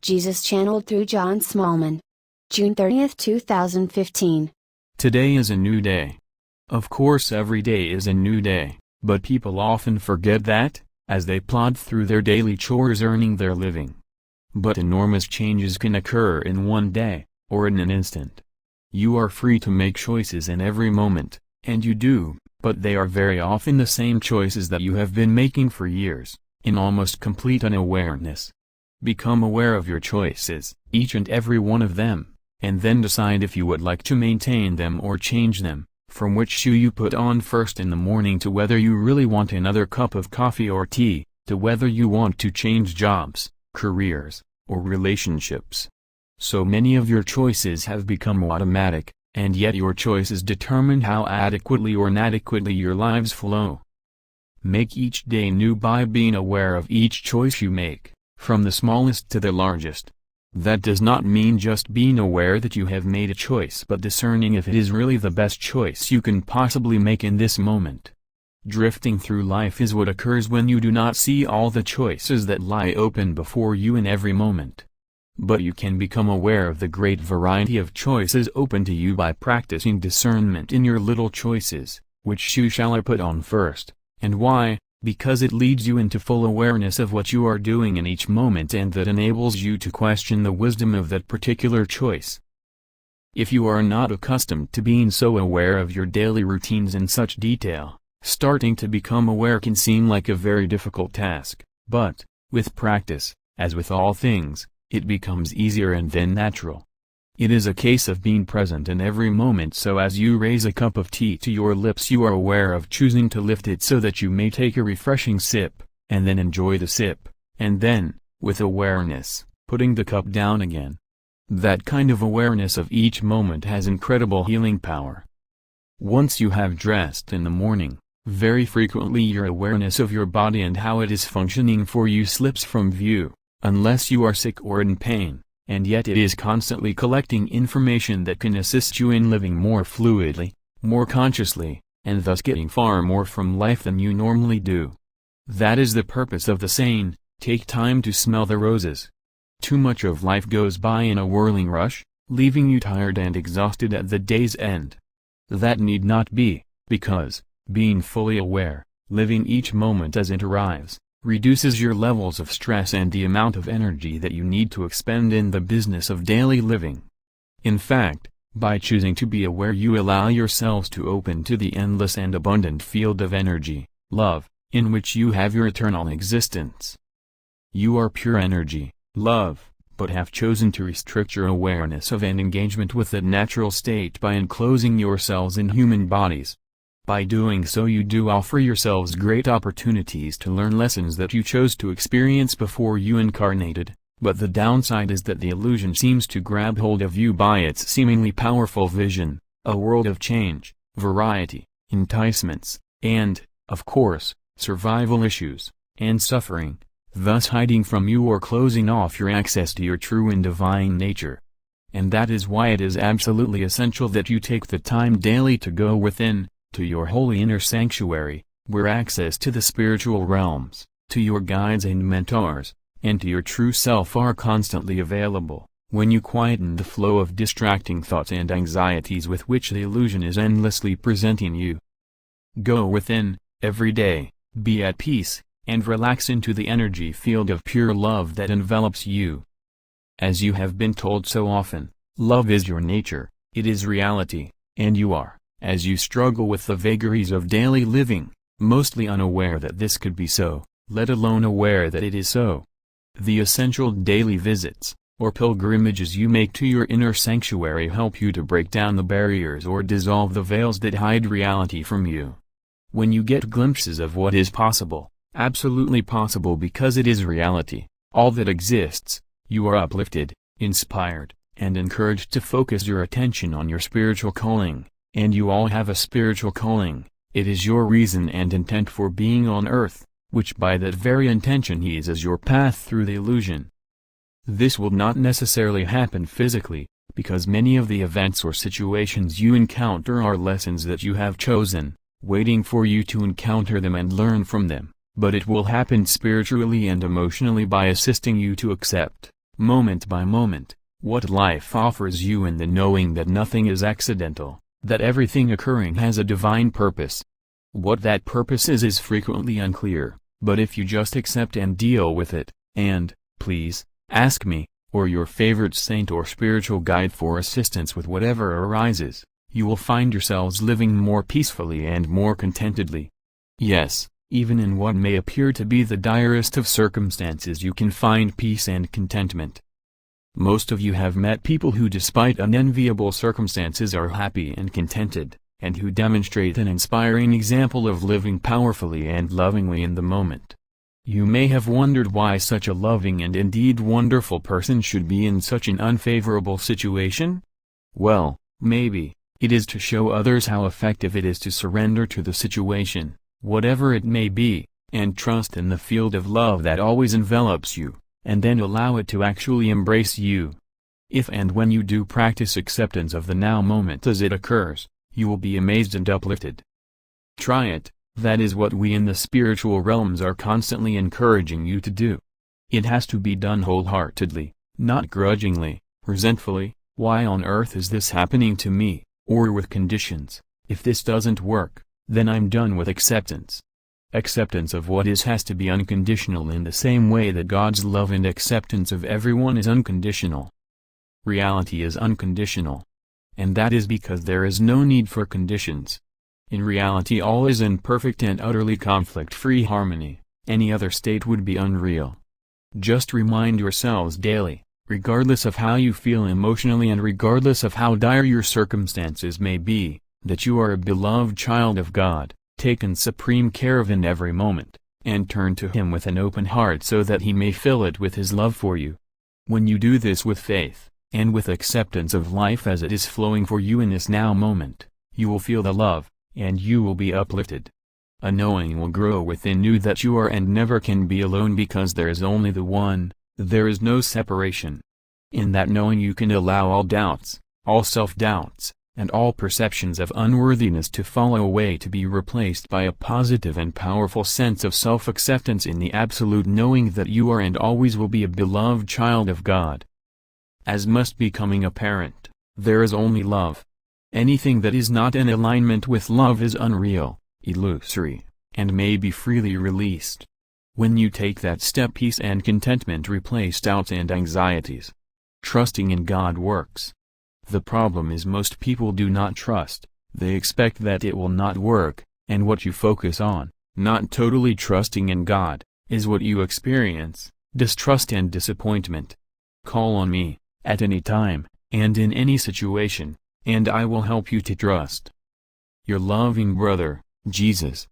Jesus channeled through John Smallman. June 30, 2015. Today is a new day. Of course, every day is a new day, but people often forget that, as they plod through their daily chores earning their living. But enormous changes can occur in one day, or in an instant. You are free to make choices in every moment, and you do, but they are very often the same choices that you have been making for years, in almost complete unawareness. Become aware of your choices, each and every one of them, and then decide if you would like to maintain them or change them, from which shoe you put on first in the morning to whether you really want another cup of coffee or tea, to whether you want to change jobs, careers, or relationships. So many of your choices have become automatic, and yet your choices determine how adequately or inadequately your lives flow. Make each day new by being aware of each choice you make, from the smallest to the largest. That does not mean just being aware that you have made a choice, but discerning if it is really the best choice you can possibly make in this moment. Drifting through life is what occurs when you do not see all the choices that lie open before you in every moment. But you can become aware of the great variety of choices open to you by practicing discernment in your little choices. Which shoe shall I put on first, and why? Because it leads you into full awareness of what you are doing in each moment, and that enables you to question the wisdom of that particular choice. If you are not accustomed to being so aware of your daily routines in such detail, starting to become aware can seem like a very difficult task, but, with practice, as with all things, it becomes easier and then natural. It is a case of being present in every moment, so as you raise a cup of tea to your lips you are aware of choosing to lift it so that you may take a refreshing sip, and then enjoy the sip, and then, with awareness, putting the cup down again. That kind of awareness of each moment has incredible healing power. Once you have dressed in the morning, very frequently your awareness of your body and how it is functioning for you slips from view, unless you are sick or in pain. And yet it is constantly collecting information that can assist you in living more fluidly, more consciously, and thus getting far more from life than you normally do. That is the purpose of the saying, take time to smell the roses. Too much of life goes by in a whirling rush, leaving you tired and exhausted at the day's end. That need not be, because, being fully aware, living each moment as it arrives, reduces your levels of stress and the amount of energy that you need to expend in the business of daily living. In fact, by choosing to be aware you allow yourselves to open to the endless and abundant field of energy, love, in which you have your eternal existence. You are pure energy, love, but have chosen to restrict your awareness of and engagement with that natural state by enclosing yourselves in human bodies. By doing so you do offer yourselves great opportunities to learn lessons that you chose to experience before you incarnated, but the downside is that the illusion seems to grab hold of you by its seemingly powerful vision, a world of change, variety, enticements, and, of course, survival issues, and suffering, thus hiding from you or closing off your access to your true and divine nature. And that is why it is absolutely essential that you take the time daily to go within, to your holy inner sanctuary, where access to the spiritual realms, to your guides and mentors, and to your true self are constantly available, when you quieten the flow of distracting thoughts and anxieties with which the illusion is endlessly presenting you. Go within, every day, be at peace, and relax into the energy field of pure love that envelops you. As you have been told so often, love is your nature, it is reality, and you are, as you struggle with the vagaries of daily living, mostly unaware that this could be so, let alone aware that it is so. The essential daily visits, or pilgrimages you make to your inner sanctuary help you to break down the barriers or dissolve the veils that hide reality from you. When you get glimpses of what is possible, absolutely possible because it is reality, all that exists, you are uplifted, inspired, and encouraged to focus your attention on your spiritual calling. And you all have a spiritual calling, it is your reason and intent for being on earth, which by that very intention eases your path through the illusion. This will not necessarily happen physically, because many of the events or situations you encounter are lessons that you have chosen, waiting for you to encounter them and learn from them, but it will happen spiritually and emotionally by assisting you to accept, moment by moment, what life offers you in the knowing that nothing is accidental, that everything occurring has a divine purpose. What that purpose is frequently unclear, but if you just accept and deal with it, and, please, ask me, or your favorite saint or spiritual guide for assistance with whatever arises, you will find yourselves living more peacefully and more contentedly. Yes, even in what may appear to be the direst of circumstances you can find peace and contentment. Most of you have met people who despite unenviable circumstances are happy and contented, and who demonstrate an inspiring example of living powerfully and lovingly in the moment. You may have wondered why such a loving and indeed wonderful person should be in such an unfavorable situation? Well, maybe, it is to show others how effective it is to surrender to the situation, whatever it may be, and trust in the field of love that always envelops you, and then allow it to actually embrace you. If and when you do practice acceptance of the now moment as it occurs, you will be amazed and uplifted. Try it. That is what we in the spiritual realms are constantly encouraging you to do. It has to be done wholeheartedly, not grudgingly, resentfully. Why on earth is this happening to me, or with conditions? If this doesn't work, then I'm done with acceptance. Acceptance of what is has to be unconditional in the same way that God's love and acceptance of everyone is unconditional. Reality is unconditional. And that is because there is no need for conditions. In reality all is in perfect and utterly conflict-free harmony. Any other state would be unreal. Just remind yourselves daily, regardless of how you feel emotionally and regardless of how dire your circumstances may be, that you are a beloved child of God, taken supreme care of in every moment, and turn to Him with an open heart so that He may fill it with His love for you. When you do this with faith, and with acceptance of life as it is flowing for you in this now moment, you will feel the love, and you will be uplifted. A knowing will grow within you that you are and never can be alone because there is only the One, there is no separation. In that knowing you can allow all doubts, all self-doubts, and all perceptions of unworthiness to fall away to be replaced by a positive and powerful sense of self-acceptance in the absolute knowing that you are and always will be a beloved child of God. As must be coming apparent, there is only love. Anything that is not in alignment with love is unreal, illusory, and may be freely released. When you take that step, peace and contentment replace doubts and anxieties. Trusting in God works. The problem is most people do not trust, they expect that it will not work, and what you focus on, not totally trusting in God, is what you experience, distrust and disappointment. Call on me, at any time, and in any situation, and I will help you to trust. Your loving brother, Jesus.